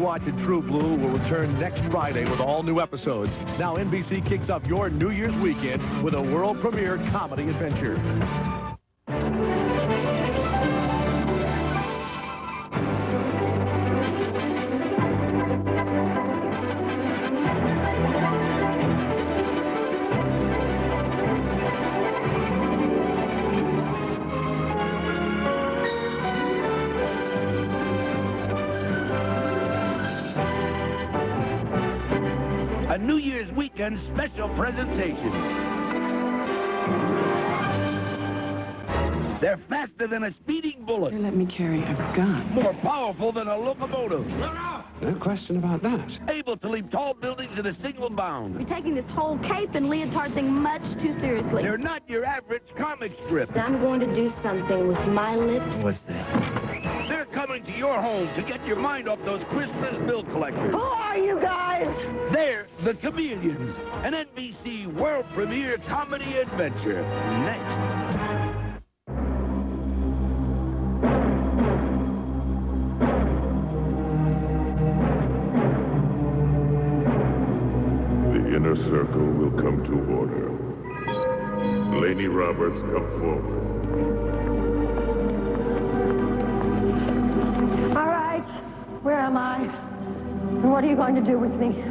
rewatch of True Blue will return next Friday with all new episodes. Now NBC kicks off your New Year's weekend with a world premiere comedy adventure. A New Year's weekend special presentation. They're faster than a speeding bullet. They let me carry a gun. More powerful than a locomotive. No question about that. Able to leap tall buildings in a single bound. You're taking this whole cape and leotard thing much too seriously. They're not your average comic strip. I'm going to do something with my lips. What's that? They're coming to your home to get your mind off those Christmas bill collectors. Who are you guys? They're the Chameleons, an NBC world premiere comedy adventure. Next. The inner circle will come to order. Laney Roberts, come forward. All right. Where am I? And what are you going to do with me?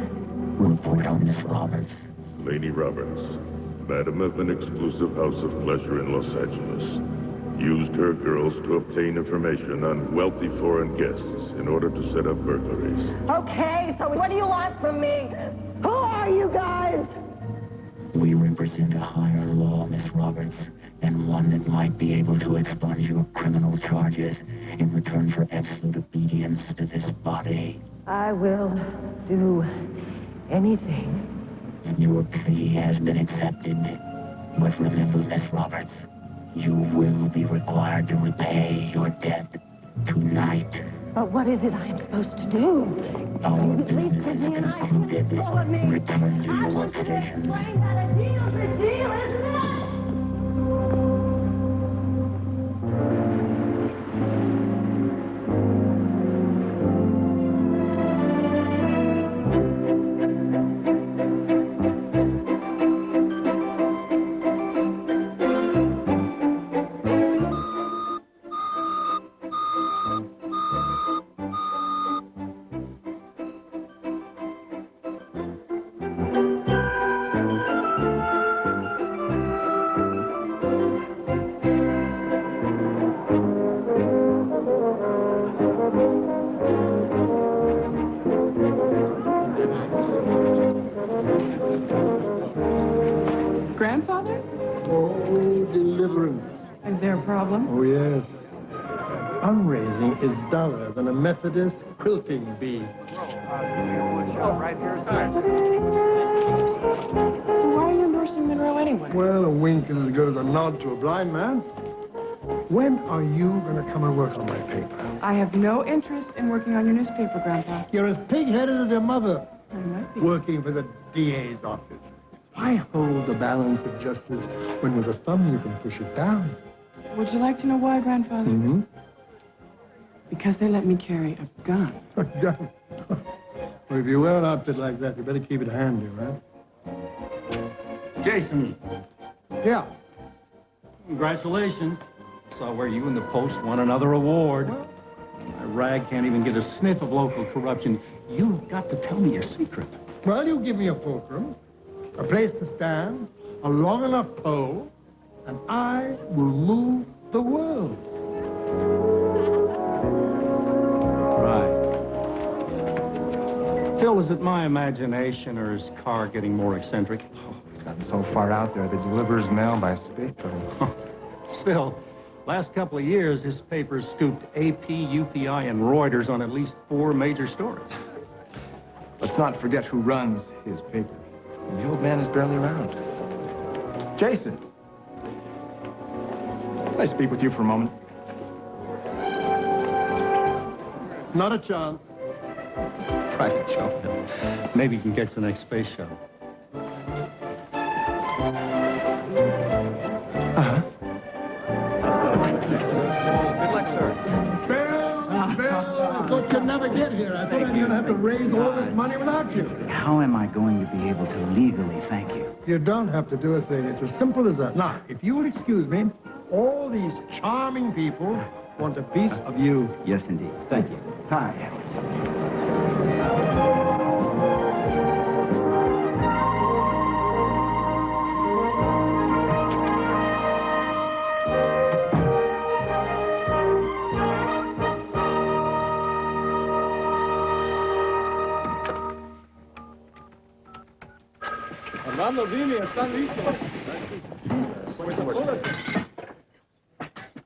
Report on Miss Roberts. Laney Roberts, madam of an exclusive house of pleasure in Los Angeles, used her girls to obtain information on wealthy foreign guests in order to set up burglaries. Okay, so what do you want from me? Who are you guys? We represent a higher law, Miss Roberts, and one that might be able to expunge your criminal charges in return for absolute obedience to this body. I will do anything. Your plea has been accepted. But remember, Miss Roberts, you will be required to repay your debt tonight. But what is it I am supposed to do? Our Please business give is me an idea. concluded. Go with me. Return to I your want you to workstations. explain that a deal's a deal, isn't it? Grandfather? Oh, deliverance. Is there a problem? Oh, yes. Fundraising is duller than a Methodist quilting bee. So why are you endorsing Monroe anyway? Well, a wink is as good as a nod to a blind man. When are you going to come and work on my paper? I have no interest in working on your newspaper, Grandpa. You're as pig-headed as your mother, I might be. working for the DA's office. Why hold the balance of justice when with a thumb you can push it down? Would you like to know why, Grandfather? Mm-hmm. Because they let me carry a gun. Well, if you wear an outfit like that, you better keep it handy, right? Jason, Yeah. congratulations. Saw where you and the Post won another award. My rag can't even get a sniff of local corruption. You've got to tell me your secret. Well, you give me a fulcrum, a place to stand, a long enough pole, and I will move the world. Right. Phil, is it my imagination or is Carr getting more eccentric? Oh, he's gotten so far out there that he delivers mail by space shuttle. Still, last couple of years, his paper's scooped AP, UPI, and Reuters on at least 4 major stories. Let's not forget who runs his paper. The old man is barely around. Jason. Can I speak with you for a moment? Not a chance. Private show. Maybe you can get to the next space shuttle. Uh-huh. Good luck, sir. Bill, I thought you never get here. I thought I was going to have to raise all this money without you. How am I going to be able to legally thank you? You don't have to do a thing. It's as simple as that. Now, if you will excuse me, all these charming people want a piece of you. Yes, indeed. Thank you. Hi.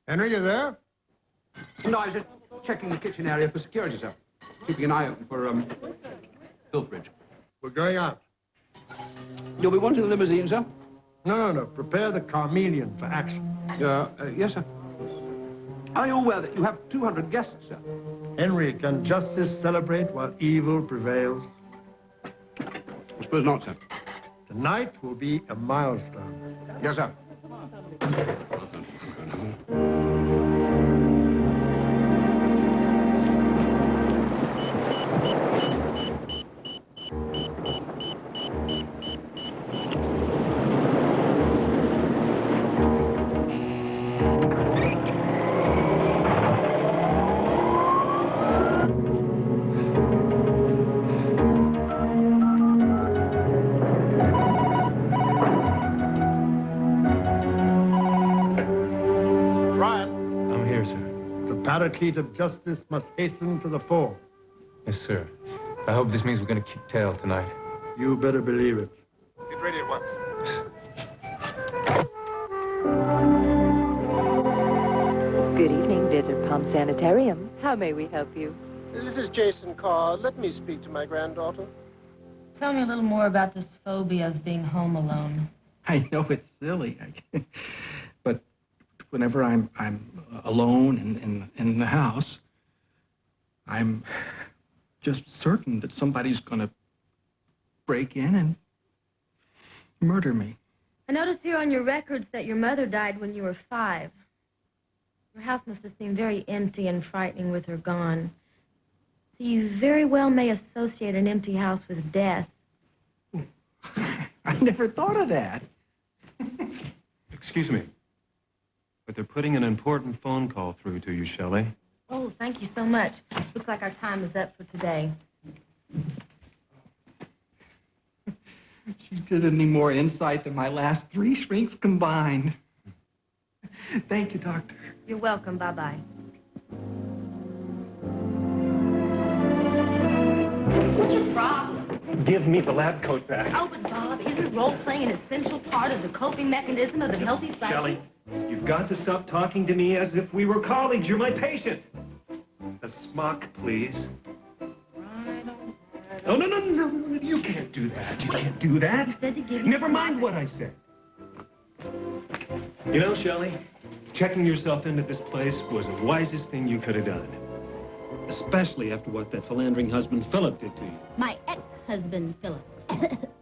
Henry, you there? No, I was just checking the kitchen area for security, sir. Keeping an eye open for, Biltbridge. We're going out. You'll be wanting the limousine, sir? No. Prepare the Chameleon for action. Yes, sir. Are you aware that you have 200 guests, sir? Henry, can justice celebrate while evil prevails? I suppose not, sir. Tonight will be a milestone. Yes, sir. Paraclete of justice must hasten to the fore. Yes, sir. I hope this means we're going to keep tail tonight. You better believe it. Get ready at once. Good evening, Desert Palm Sanitarium. How may we help you? This is Jason Carr. Let me speak to my granddaughter. Tell me a little more about this phobia of being home alone. I know it's silly, but whenever I'm alone in the house, I'm just certain that somebody's going to break in and murder me. I noticed here on your records that your mother died when you were 5. Your house must have seemed very empty and frightening with her gone. So you very well may associate an empty house with death. I never thought of that. Excuse me, but they're putting an important phone call through to you, Shelley. Oh, thank you so much. Looks like our time is up for today. She didn't need more insight than my last 3 shrinks combined. Thank you, Doctor. You're welcome. Bye-bye. What's your problem? Give me the lab coat back. Oh, but Bob, isn't role-playing an essential part of the coping mechanism of a healthy psyche? Shelley, you've got to stop talking to me as if we were colleagues. You're my patient. A smock, please. Oh, no. You can't do that. You can't do that. Never mind what I said. You know, Shelley, checking yourself into this place was the wisest thing you could have done. Especially after what that philandering husband, Philip, did to you. My ex-husband, Philip.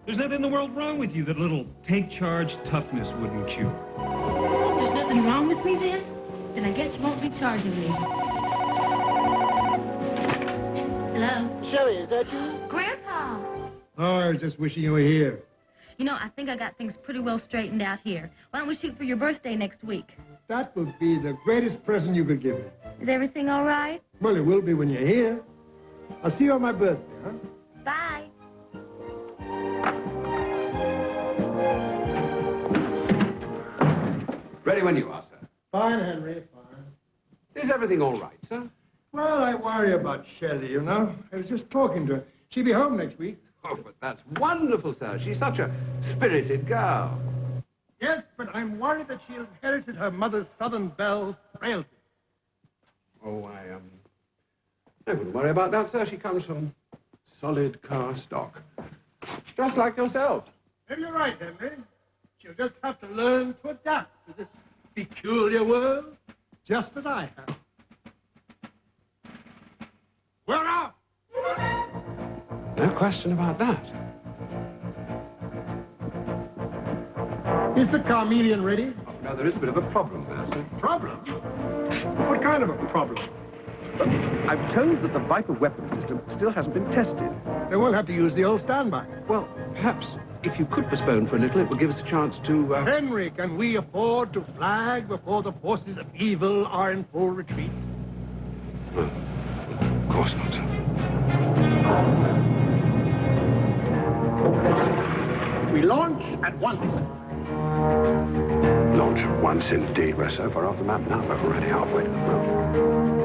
There's nothing in the world wrong with you that a little take-charge toughness wouldn't cure. There's nothing wrong with me, then? Then I guess you won't be charging me. Hello? Shelley, is that you? Grandpa! Oh, I was just wishing you were here. You know, I think I got things pretty well straightened out here. Why don't we shoot for your birthday next week? That would be the greatest present you could give me. Is everything all right? Well, it will be when you're here. I'll see you on my birthday, huh? Bye. Ready when you are, sir. Fine, Henry, fine. Is everything all right, sir? Well, I worry about Shelley, you know. I was just talking to her. She'll be home next week. Oh, but that's wonderful, sir. She's such a spirited girl. Yes, but I'm worried that she inherited her mother's Southern Belle frailty. Oh, I wouldn't worry about that, sir. She comes from solid car stock. Just like yourself. Maybe you're right, Henry. She'll just have to learn to adapt to this peculiar world, just as I have. We're out! No question about that. Is the Chameleon ready? Oh, no, there is a bit of a problem there, sir. Problem? What kind of a problem? I'm told that the Viper weapon system still hasn't been tested. Then we'll have to use the old standby. Well, perhaps if you could postpone for a little, it would give us a chance to... Henry, can we afford to flag before the forces of evil are in full retreat? Of course not. We launch at once. Launch at once, indeed. We're so far off the map now, but we're already halfway to the moon.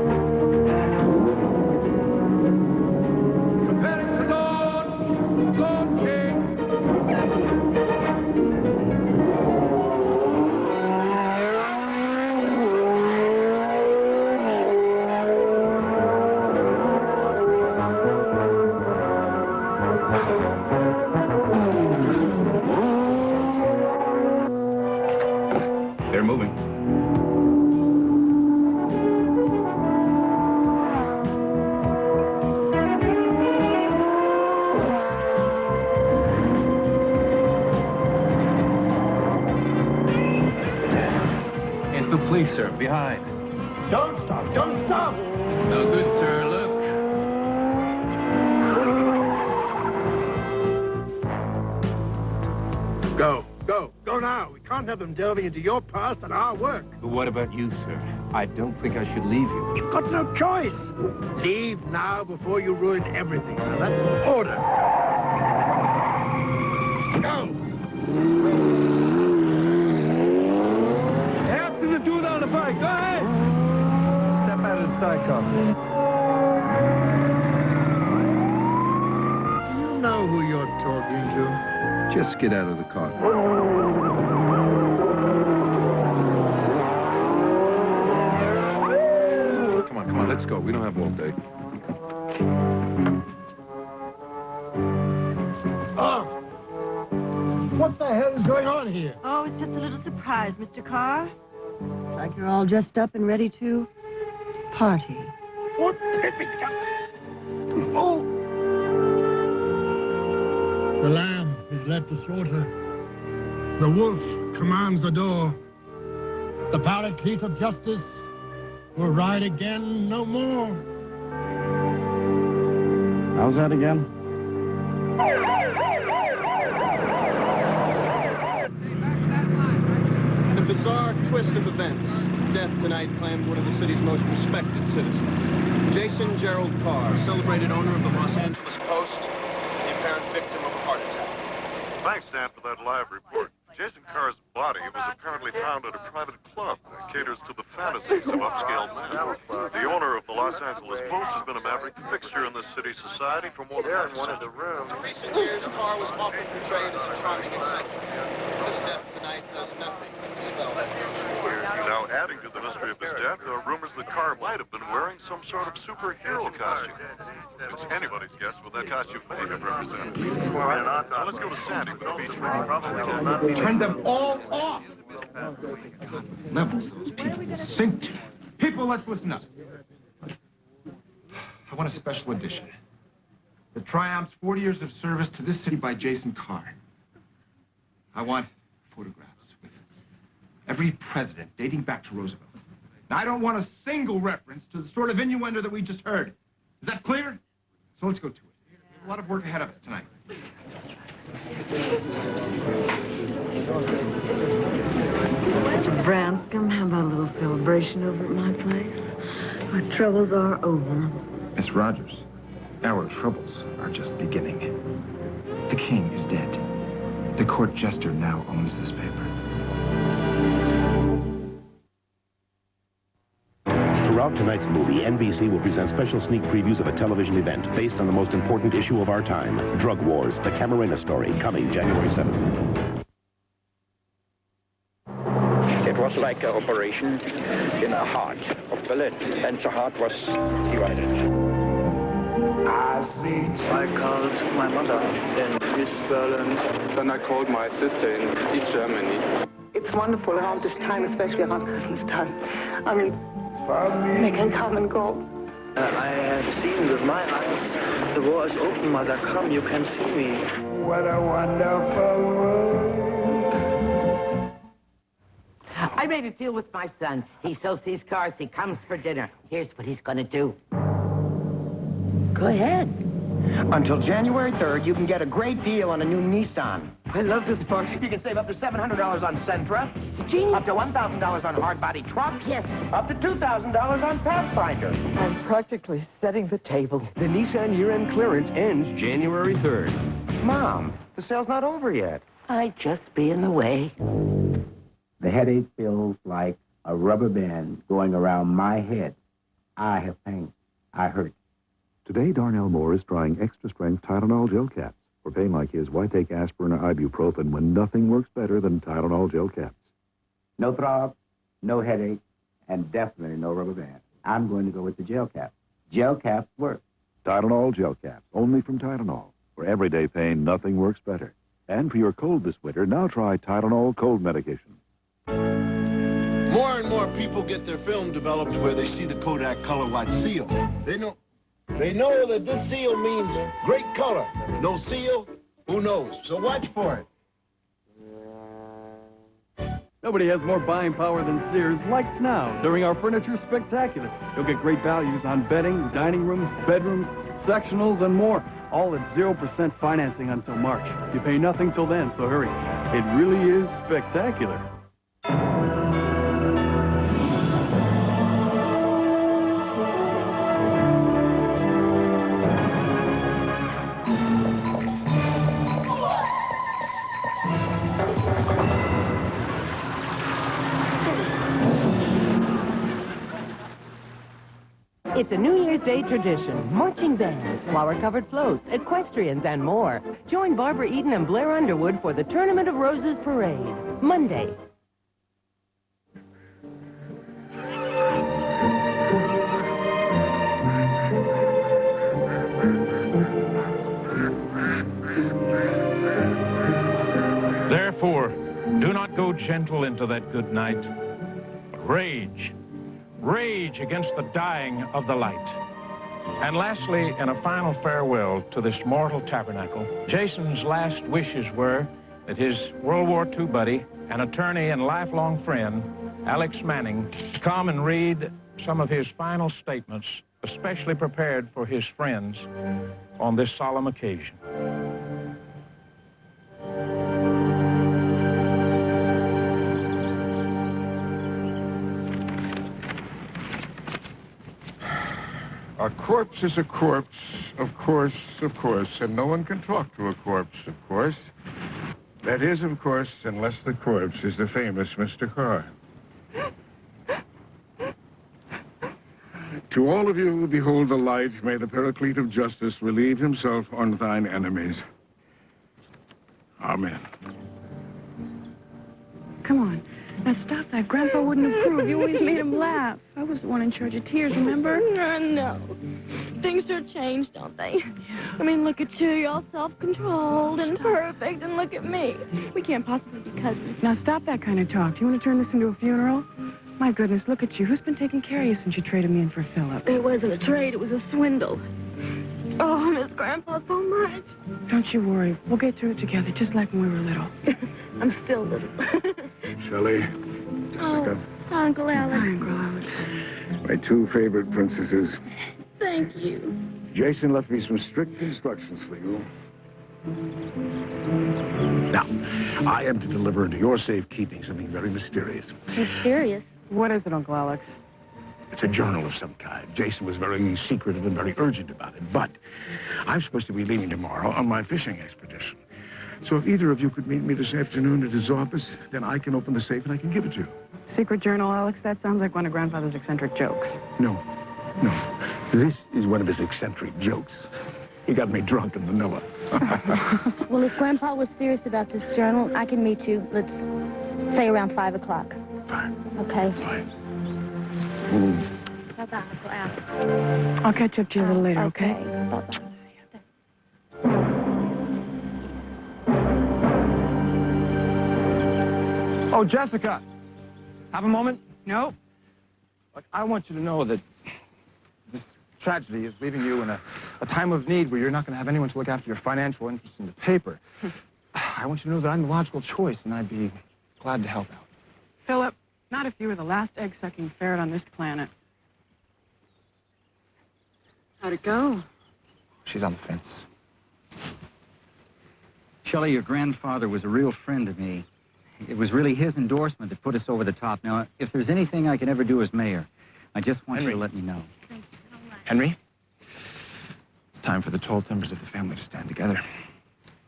Preparing to launch! Launching! They're moving. It's the police, sir, behind. Don't stop! Don't stop! No good, sir. Look. Go now. We can't have them delving into your past and our work. But what about you, sir? I don't think I should leave you. You've got no choice. Leave now before you ruin everything. Now that's an order. Go! After the dude on the bike, go ahead! Step out of the sidecar. Do you know who you're talking to? Just get out of the car. Come on, let's go. We don't have all day. Oh! What the hell is going on here? Oh, it's just a little surprise, Mr. Carr. It's like you're all dressed up and ready to party. What? Oh! The lamb is led to slaughter. The wolf commands the door. The paraclete of justice will ride again no more. How's that again? In a bizarre twist of events, death tonight claimed one of the city's most respected citizens. Jason Gerald Carr, celebrated owner of the Los Angeles Post, the apparent victim of a heart attack. Thanks, Dan, for that live report. Jason Carr's body was apparently found at a private club that caters to the fantasies of upscale men. The owner of the Los Angeles Post has been a maverick fixture in this city's society for more than In recent years, Carr was often portrayed as a charming eccentric. His death tonight does nothing to dispel that notion. Now, adding to the mystery of his death, there are rumors that Carr might have been wearing some sort of superhero costume. It's anybody's guess what that costume may have represented. Now, let's go to Sandy with the beach meeting. Turn them all off! Levels those people synced. People, let's listen up. I want a special edition. The Triumph's 40 years of service to this city by Jason Carr. I want photographs with every president dating back to Roosevelt. Now, I don't want a single reference to the sort of innuendo that we just heard. Is that clear? So let's go to it. There's a lot of work ahead of us tonight. Mr. Branscombe, how about a little celebration over at my place? Our troubles are over. Miss Rogers, our troubles are just beginning. The king is dead. The court jester now owns this paper. Throughout tonight's movie, NBC will present special sneak previews of a television event based on the most important issue of our time, Drug Wars, the Camarena story, coming January 7th. It was like an operation in the heart of Berlin, and the heart was divided. I called my mother in East Berlin. Then I called my sister in East Germany. It's wonderful around this time, especially around Christmas time. I mean, they can come and go. I have seen with my eyes. The war is open, Mother. Come, you can see me. What a wonderful world. I made a deal with my son. He sells these cars. He comes for dinner. Here's what he's going to do. Go ahead. Until January 3rd, you can get a great deal on a new Nissan. I love this part. You can save up to $700 on Sentra. Genius. Up to $1,000 on hard-body trucks. Yes. Up to $2,000 on Pathfinder. I'm practically setting the table. The Nissan year-end clearance ends January 3rd. Mom, the sale's not over yet. I'd just be in the way. The headache feels like a rubber band going around my head. I have pain. I hurt. Today, Darnell Moore is trying extra-strength Tylenol gel caps. For pain like his, why take aspirin or ibuprofen when nothing works better than Tylenol gel caps? No throb, no headache, and definitely no rubber band. I'm going to go with the gel cap. Gel caps work. Tylenol gel caps, only from Tylenol. For everyday pain, nothing works better. And for your cold this winter, now try Tylenol cold medication. More and more people get their film developed where they see the Kodak color watch seal. They know that this seal means great color. No seal, who knows? So watch for it. Nobody has more buying power than Sears like now during our Furniture Spectacular. You'll get great values on bedding, dining rooms, bedrooms, sectionals, and more. All at 0% financing until March. You pay nothing till then, so hurry. It really is spectacular. It's a New Year's Day tradition. Marching bands, flower-covered floats, equestrians, and more. Join Barbara Eden and Blair Underwood for the Tournament of Roses Parade. Monday. Therefore, do not go gentle into that good night. Rage. Rage against the dying of the light. And lastly, in a final farewell to this mortal tabernacle, Jason's last wishes were that his World War II buddy, an attorney and lifelong friend, Alex Manning, come and read some of his final statements, especially prepared for his friends on this solemn occasion. A corpse is a corpse, of course, and no one can talk to a corpse, of course. That is, of course, unless the corpse is the famous Mr. Carr. To all of you who behold the light, may the Paraclete of Justice relieve himself on thine enemies. Amen. Come on. Now stop that. Grandpa wouldn't approve. You always made him laugh. I was the one in charge of tears, remember? No. Things are changed, don't they? Yeah. I mean, look at you. You're all self-controlled and perfect, and look at me. We can't possibly be cousins. Now stop that kind of talk. Do you want to turn this into a funeral? My goodness, look at you. Who's been taking care of you since you traded me in for Philip? It wasn't a trade. It was a swindle. Oh, I miss Grandpa so much. Don't you worry. We'll get through it together, just like when we were little. I'm still little. Shelley, Jessica. Oh, Uncle Alex. Hi, Uncle Alex. My two favorite princesses. Thank you. Jason left me some strict instructions for you. Now, I am to deliver into your safekeeping something very mysterious. Mysterious? What is it, Uncle Alex? It's a journal of some kind. Jason was very secretive and very urgent about it. But I'm supposed to be leaving tomorrow on my fishing expedition. So if either of you could meet me this afternoon at his office, then I can open the safe and I can give it to you. Secret journal, Alex? That sounds like one of Grandfather's eccentric jokes. No. This is one of his eccentric jokes. He got me drunk in Manila. Well, if Grandpa was serious about this journal, I can meet you, let's say around 5 o'clock. Fine. Okay? Fine. Bye-bye, Uncle Alex. I'll catch up to you a little later, okay? Bye-bye. Oh, Jessica, have a moment? Nope. Look, I want you to know that this tragedy is leaving you in a time of need where you're not going to have anyone to look after your financial interests in the paper. I want you to know that I'm the logical choice, and I'd be glad to help out. Philip, Not if you were the last egg-sucking ferret on this planet. How'd it go? She's on the fence. Shelley, your grandfather was a real friend to me. It was really his endorsement that put us over the top. Now, if there's anything I can ever do as mayor, I just want you to let me know. Thank you so much. Henry, it's time for the tall timbers of the family to stand together.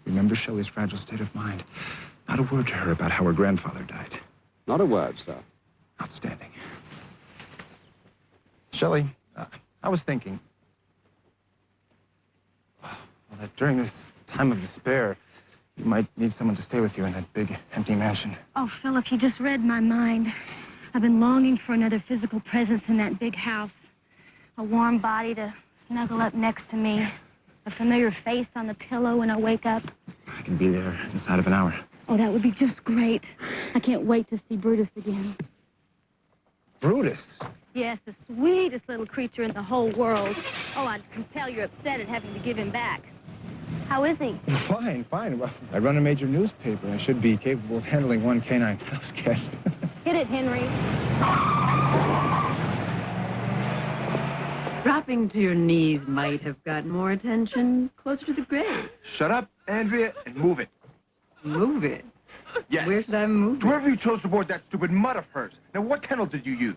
Remember Shelley's fragile state of mind. Not a word to her about how her grandfather died. Not a word, sir. Outstanding. Shelley, I was thinking that during this time of despair, you might need someone to stay with you in that big, empty mansion. Oh, Philip, you just read my mind. I've been longing for another physical presence in that big house. A warm body to snuggle up next to me. A familiar face on the pillow when I wake up. I can be there inside of an hour. Oh, that would be just great. I can't wait to see Brutus again. Brutus? Yes, the sweetest little creature in the whole world. Oh, I can tell you're upset at having to give him back. How is he? Fine, fine. Well, I run a major newspaper. I should be capable of handling one canine house cat. Hit it, Henry. Dropping to your knees might have gotten more attention closer to the grave. Shut up, Andrea, and move it. Move it? Yes. Where should I move it? Wherever you chose to board that stupid mutt of hers. Now, what kennel did you use?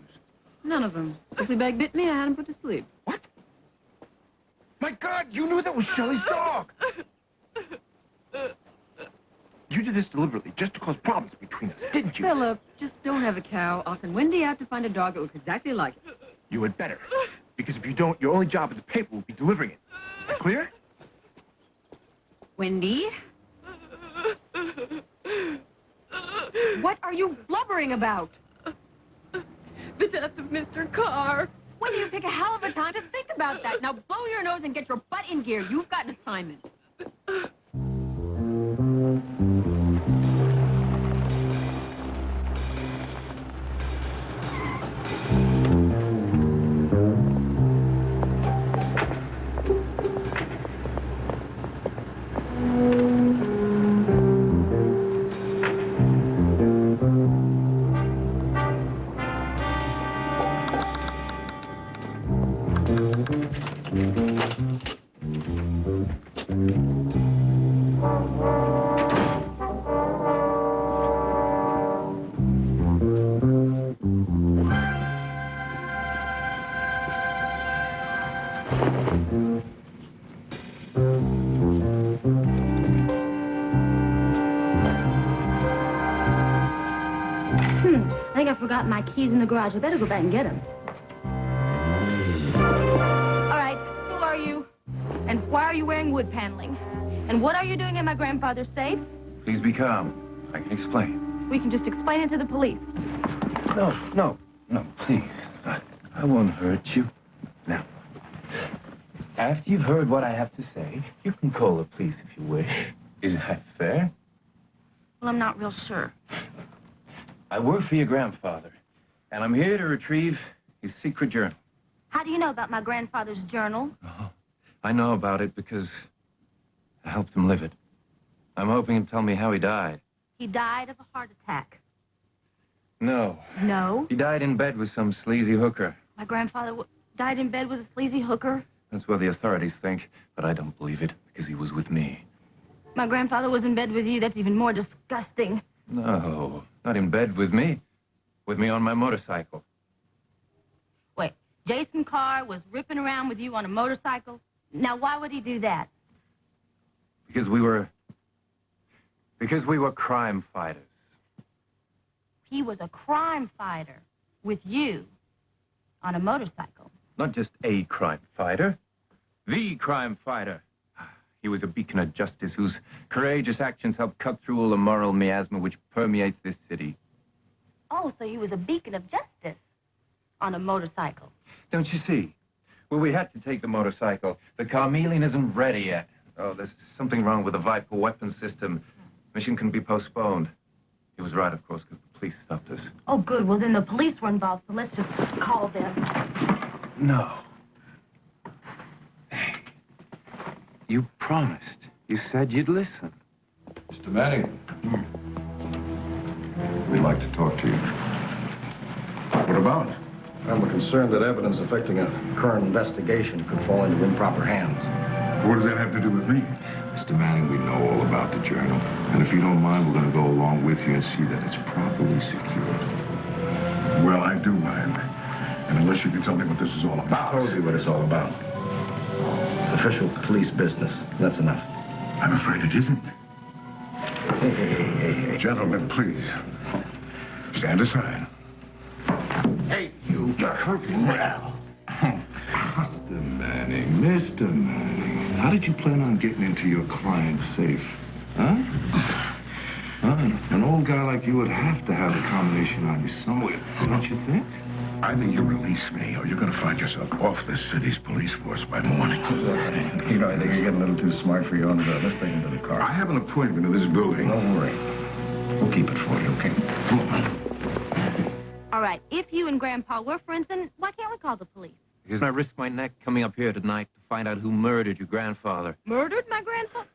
None of them. The flea bag bit me, I had him put to sleep. What? My God, you knew that was Shelley's dog. You did this deliberately, just to cause problems between us, didn't you? Philip, just don't have a cow. I'll send Wendy out to find a dog that looks exactly like it. You had better. Because if you don't, your only job at the paper will be delivering it. Is that clear? Wendy? What are you blubbering about? The death of Mr. Carr. When do you pick a hell of a time to think about that? Now blow your nose and get your butt in gear. You've got an assignment. I think I forgot my keys in the garage. I better go back and get them. All right, who are you? And why are you wearing wood paneling? And what are you doing in my grandfather's safe? Please be calm. I can explain. We can just explain it to the police. No, please. I won't hurt you. Now, after you've heard what I have to say, you can call the police if you wish. Is that fair? Well, I'm not real sure. I work for your grandfather, and I'm here to retrieve his secret journal. How do you know about my grandfather's journal? I know about it because I helped him live it. I'm hoping he'll tell me how he died. He died of a heart attack. No. No? He died in bed with some sleazy hooker. My grandfather died in bed with a sleazy hooker? That's what the authorities think, but I don't believe it because he was with me. My grandfather was in bed with you. That's even more disgusting. No, not in bed with me. With me on my motorcycle. Wait, Jason Carr was ripping around with you on a motorcycle? Now, why would he do that? Because we were crime fighters. He was a crime fighter with you on a motorcycle. Not just a crime fighter. The crime fighter. He was a beacon of justice whose courageous actions helped cut through all the moral miasma which permeates this city. Oh, so he was a beacon of justice on a motorcycle. Don't you see? Well, we had to take the motorcycle. The Chameleon isn't ready yet. Oh, there's something wrong with the Viper weapon system. Mission can be postponed. He was right, of course, because the police stopped us. Oh, good. Well, then the police were involved, so let's just call them. No. Hey, you promised. You said you'd listen. Mr. Manning, we'd like to talk to you. What about? I'm concerned that evidence affecting a current investigation could fall into improper hands. What does that have to do with me? Mr. Manning, we know all about the journal. And if you don't mind, we're going to go along with you and see that it's properly secured. Well, I do mind. And unless you can tell me what this is all about. I told you what it's all about. It's official police business. That's enough. I'm afraid it isn't. Hey. Gentlemen, please. Stand aside. Hey, you're hurting me. Mr. Manning, how did you plan on getting into your client's safe? Huh? An old guy like you would have to have a combination on you somewhere, don't you think? Either you release me, or you're going to find yourself off this city's police force by morning. You know, I think you're getting a little too smart for your own good. Let's take him to the car. I have an appointment in this building. Don't worry. We'll keep it for you, okay? Come on. All right, if you and Grandpa were friends, then why can't we call the police? Because I risked my neck coming up here tonight to find out who murdered your grandfather. Murdered my grandfather?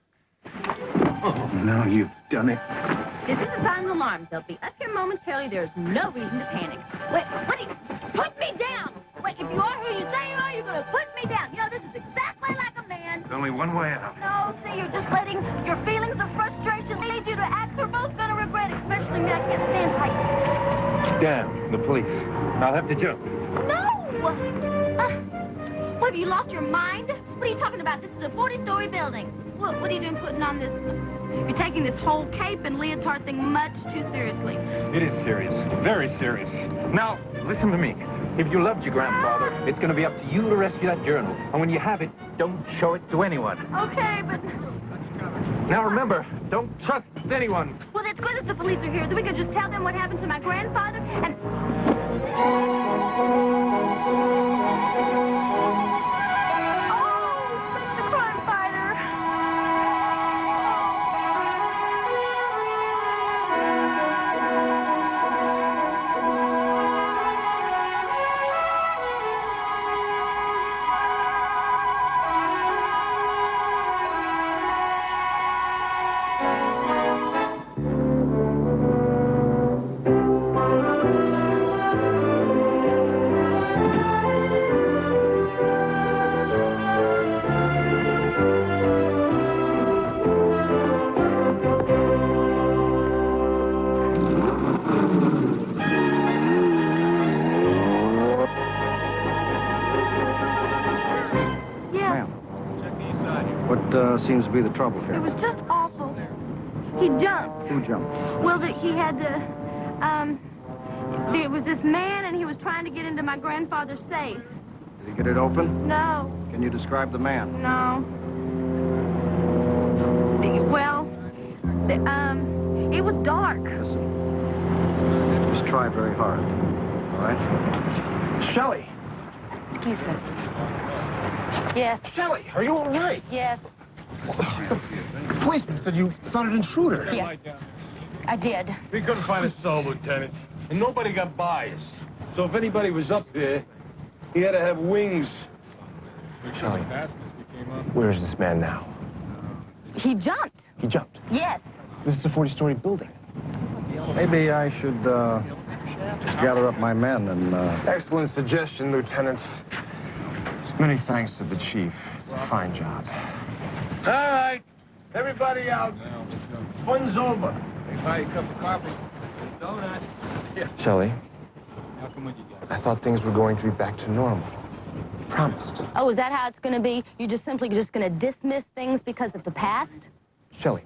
Oh, now you've done it. This is a silent alarm. They'll be up here momentarily. There's no reason to panic. Wait, what do you... Put me down! Wait, if you are who you say you are, you're going to put me down. You know, this is exactly like a man. There's only one way out. No, see, you're just letting your feelings of frustration lead you to acts we're both going to regret, especially me. I can't stand like... Damn, the police. I'll have to jump. No! What, have you lost your mind? What are you talking about? This is a 40-story building. What are you doing putting on this? You're taking this whole cape and leotard thing much too seriously. It is serious. Very serious. Now, listen to me. If you loved your grandfather, it's going to be up to you to rescue that journal. And when you have it, don't show it to anyone. Okay, but... Now remember, don't trust anyone. Well, it's good that the police are here. Then we can just tell them what happened to my grandfather and... Seems to be the trouble here. It was just awful. He jumped. Who jumped? Well, he had to, it was this man, and he was trying to get into my grandfather's safe. Did he get it open? No. Can you describe the man? No. Well, it was dark. Listen. Just try very hard. All right? Shelley! Excuse me. Yes. Shelley, are you all right? Yes. The policeman said you found an intruder. Yes. I did. We couldn't find a soul, Lieutenant. And nobody got by us. So if anybody was up there, he had to have wings. Shelley, where is this man now? He jumped. He jumped? Yes. This is a 40-story building. Maybe I should, just gather up my men and, Excellent suggestion, Lieutenant. Many thanks to the chief. It's a fine job. All right. Everybody out. Fun's over. Hey, buy a cup of coffee. Donut. Yeah. Shelley, How come what you got? I thought things were going to be back to normal. Promised. Oh, is that how it's going to be? You're just simply going to dismiss things because of the past? Shelley,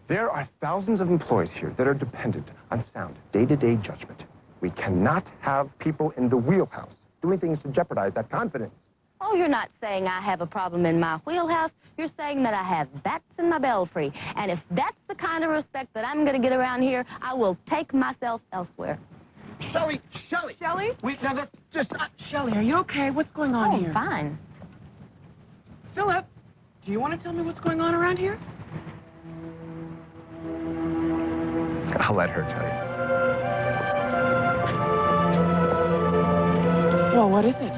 there are thousands of employees here that are dependent on sound, day-to-day judgment. We cannot have people in the wheelhouse doing things to jeopardize that confidence. Oh, you're not saying I have a problem in my wheelhouse. You're saying that I have bats in my belfry. And if that's the kind of respect that I'm going to get around here, I will take myself elsewhere. Shelley! Shelley? Wait, now that's just not... Shelley, are you okay? What's going on here? Fine. Philip, do you want to tell me what's going on around here? I'll let her tell you. Well, what is it?